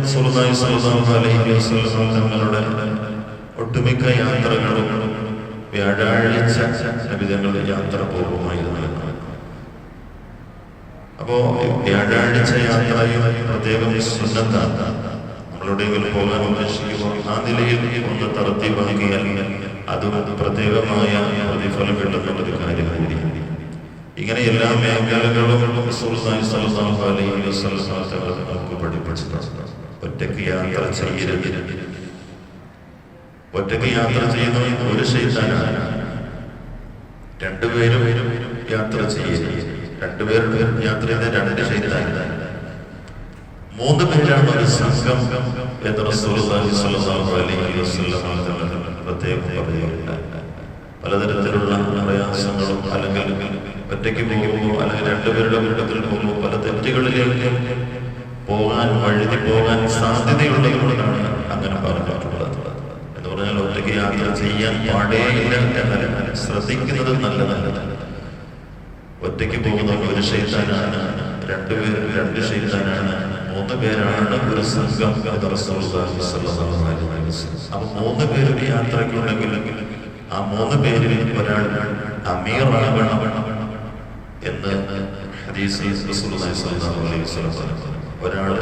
റസൂലുള്ളാഹി സ്വല്ലല്ലാഹു അലൈഹി വസല്ലം തങ്ങളുടെ ഒട്ടുമിക്ക യാത്രകളും വ്യാഴാഴ്ച നബിതങ്ങൾ യാത്ര പോകുമായിരുന്നു. അപ്പോ വ്യാഴാഴ്ച യാത്രയും പ്രത്യേകം സുന്നത്താണ്. നമ്മളുടെ പോകാൻ ഉദ്ദേശിക്കുമ്പോൾ ആ നിലയിൽ ഒന്ന് തർത്തീബാക്കിയാൽ അതും പ്രത്യേകമായ പ്രതിഫലം കിട്ടുന്നൊരു കാര്യം കൂടി. ഇങ്ങനെ എല്ലാ മേഖലകളും റസൂലുള്ളാഹി സ്വല്ലല്ലാഹു അലൈഹി വസല്ലം നമുക്ക് പഠിപ്പിച്ചിട്ടുണ്ട്. ഒറ്റയ്ക്ക് യാത്ര ചെയ്യരുത്. ഒറ്റയ്ക്ക് യാത്ര ചെയ്യുന്ന ഒരു ശൈത്താനാണ്. രണ്ടുപേരും യാത്ര ചെയ്യരുത്. രണ്ടുപേരും യാത്ര ചെയ്ത രണ്ട് ശൈത്താനാണ്. മൂന്ന് പേരാണ് ഒരു സംഘം എന്ന് റസൂലുള്ളാഹി സ്വല്ലല്ലാഹു അലൈഹി വസല്ലം പ്രത്യേകം പറയുകയുണ്ടായി. പലതരത്തിലുള്ള പ്രയാസങ്ങളും അല്ലെങ്കിൽ ഒറ്റയ്ക്ക് പോകുമ്പോൾ അല്ലെങ്കിൽ രണ്ടുപേരുടെ കൂട്ടത്തിൽ പോകുമ്പോൾ പല തെറ്റുകളിലേക്ക് പോകാൻ വഴുതി പോകാൻ സാധ്യതയുള്ളത് കൊണ്ടാണ് അങ്ങനെ പറഞ്ഞിട്ടുള്ളത്. എന്ന് പറഞ്ഞാൽ ഒറ്റയ്ക്ക് യാത്ര ചെയ്യാൻ പാടേയില്ല എന്നല്ല, ശ്രദ്ധിക്കുന്നത് നല്ലതല്ല. ഒറ്റയ്ക്ക് പോകുന്ന ഒരു ശൈത്താനാണ്, രണ്ടുപേരും രണ്ട് ശൈത്താനാണ്, മൂന്ന് പേരാണ് ഒരു സംഘം. അപ്പൊ മൂന്ന് പേര് യാത്രയ്ക്കുണ്ടെങ്കിൽ ആ മൂന്ന് പേരിൽ ഒരാൾ അമീറാകണം എന്ന് ഹദീസിൽ റസൂലുള്ളാഹി സ്വല്ലല്ലാഹു അലൈഹി വസല്ലം പറഞ്ഞു. ഒരാൾ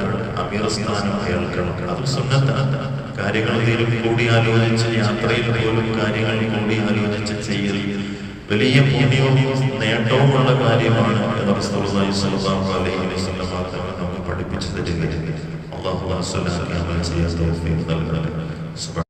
അമീർ സ്ഥാനം കേൾക്കണം. അത് സുന്നത്താണ്. കാര്യങ്ങൾ കൂടിയാലോചിച്ച് യാത്രയിൽ പോലും കാര്യങ്ങൾ കൂടിയാലോചിച്ച് ചെയ്യൽ വലിയ പുണ്യവും നേട്ടവുമുള്ള കാര്യമാണ് എന്ന് റസൂലുള്ളാഹി സ്വല്ലല്ലാഹു അലൈഹി വസല്ലം നമുക്ക് പഠിപ്പിച്ചു തരികയാണ്. അല്ലാഹു തആല ചെയ്യാൻ തൗഫീഖ് നൽകട്ടെ.